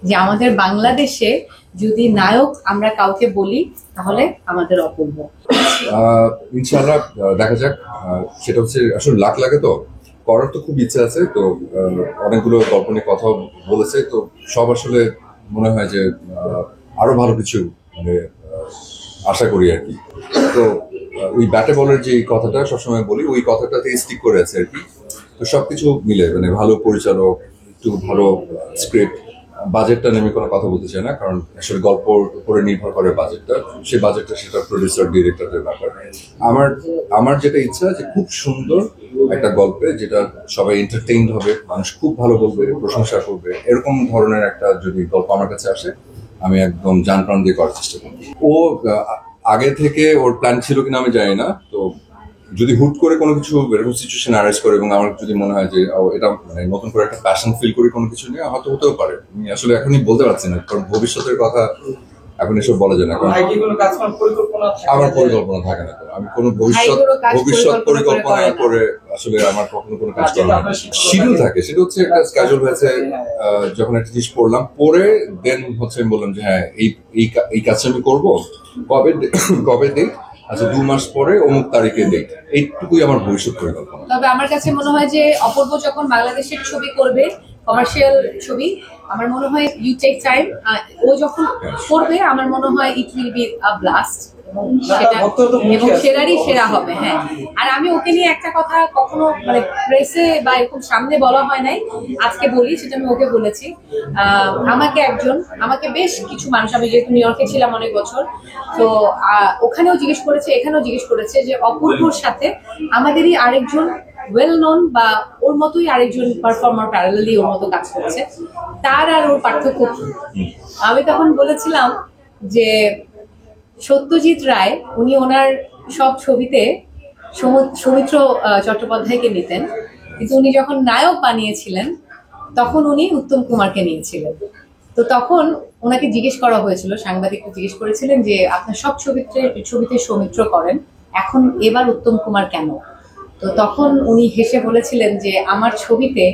যে আমাদের বাংলাদেশে যদি নায়ক আমরা কাউকে বলি তাহলে আমাদের অপূর্ব। ইনশাআল্লাহ দেখা যাক। সেটা হচ্ছে আসলে লাখ লাগে তো করার তো খুব ইচ্ছা আছে তো। অনেকগুলো গল্প নিয়ে কথা বলেছে তো সব আসলে মনে হয় যে আরো ভালো কিছু মানে আশা করি আর কি। তো ওই ব্যাটে বলের যে কথাটা সবসময় বলি ওই কথাটাতে স্টিক করে আছে আর কি। তো সবকিছু মিলে মানে ভালো পরিচালক, একটু ভালো স্ক্রিপ্ট, বাজেটটা নিয়ে আমি কোনো কথা বলতে চাই না কারণ আসলে গল্পর উপরে নির্ভর করে বাজেটটা। সেই বাজেটটা সেটা প্রডিউসার ডিরেক্টরের ব্যাপার। আমার আমার যেটা ইচ্ছা যে খুব সুন্দর একটা গল্পে যেটা সবাই এন্টারটেইনড হবে, মানুষ খুব ভালো বলবে, প্রশংসা করবে, এরকম ধরনের একটা যদি গল্প আমার কাছে আসে আমি একদম জান প্রাণ দিয়ে করার চেষ্টা করব। ও আগে থেকে ওর প্ল্যান ছিল কিনা আমি জানি না। তো যদি হুট করে কোনো কিছু এরকম সিচুয়েশন অ্যারেঞ্জ করে এবং আমার যদি মনে হয় যে এটা মানে নতুন করে একটা প্যাশন ফিল করি কোনো কিছু নিয়ে, হয়তো হতেও পারে। আমি আসলে এখনই বলতে পারছি না কারণ ভবিষ্যতের কথা এখন এসব বলা যায় না। কারণ আমার পরিকল্পনা থাকে না, আমি কোনো ভবিষ্যৎ পরিকল্পনা করে আসলে আমার কখনো কোনো কাজ করা হয় না। শিডিউল থাকে, সেটা হচ্ছে একটা স্কেজুল হয়েছে। যখন একটা জিনিস পড়লাম, পড়ে দেন হচ্ছে আমি বললাম যে হ্যাঁ এই কাজটা আমি করবো, কবে ডেট, আচ্ছা 2 মাস পরে অমুক তারিখে ডেট, এইটুকুই আমার ভবিষ্যৎ পরিকল্পনা। তবে আমার কাছে মনে হয় যে অপূর্ব যখন বাংলাদেশের ছবি করবে, কমার্শিয়াল ছবি, আমার মনে হয় ইউ টেক টাইম। ও যখন করবে আমার মনে হয় it will be a blast এবং সেরারই সেরা হবে। হ্যাঁ, আর আমি ওকে নিয়ে একটা কথা কখনো মানে প্রেসে বা এরকম সামনে বলা হয় নাই, আজকে বলি, সেটা আমি ওকে বলেছি। আমাকে বেশ কিছু মানুষ, আমি যেহেতু নিউ ইয়র্কে ছিলাম অনেক বছর, তো ওখানেও জিজ্ঞেস করেছে, এখানেও জিজ্ঞেস করেছে যে অপূর্বর সাথে আমাদেরই আরেকজন ওয়েল নোন বা ওর মতোই আরেকজন পারফর্মার প্যারালালি ওর মতো কাজ করছে, তার আর ওর পার্থক্য কি? আমি তখন বলেছিলাম যে সত্যজিৎ রায়, উনি ওনার সব ছবিতে সৌমিত্র চট্টোপাধ্যায়কে নিতেন, কিন্তু উনি যখন নায়ক বানিয়েছিলেন তখন উনি উত্তম কুমারকে নিয়েছিলেন। তো তখন ওনাকে জিজ্ঞেস করা হয়েছিল, সাংবাদিকরা জিজ্ঞেস করেছিলেন যে আপনার সব ছবিতে সৌমিত্র করেন, এখন এবার উত্তম কুমার কেন? তো তখন উনি হেসে বলেছিলেন যে আমার ছবিতে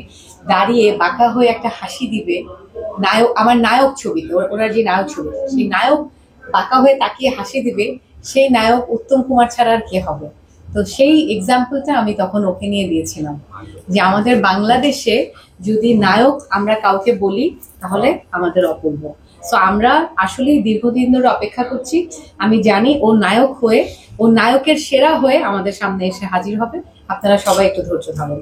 দাঁড়িয়ে বাঁকা হয়ে একটা হাসি দিবে নায়ক, আমার নায়ক ছবিতে, ওনার যে নায়ক ছবি, সেই নায়ক বাঁকা হয়ে তাকিয়ে হাসি দিবে, সেই নায়ক উত্তম কুমার ছাড়া আর কে হবে? তো সেই এক্সাম্পলটা আমি তখন ওকে নিয়ে দিয়েছিলাম যে আমাদের বাংলাদেশে যদি নায়ক আমরা কাউকে বলি তাহলে আমাদের অপূর্ব। সো আমরা আসলেই দীর্ঘদিন ধরে অপেক্ষা করছি। আমি জানি ও নায়ক হয়ে, ও নায়কের সেরা হয়ে আমাদের সামনে এসে হাজির হবে। আপনারা সবাই একটু ধৈর্য ধরুন।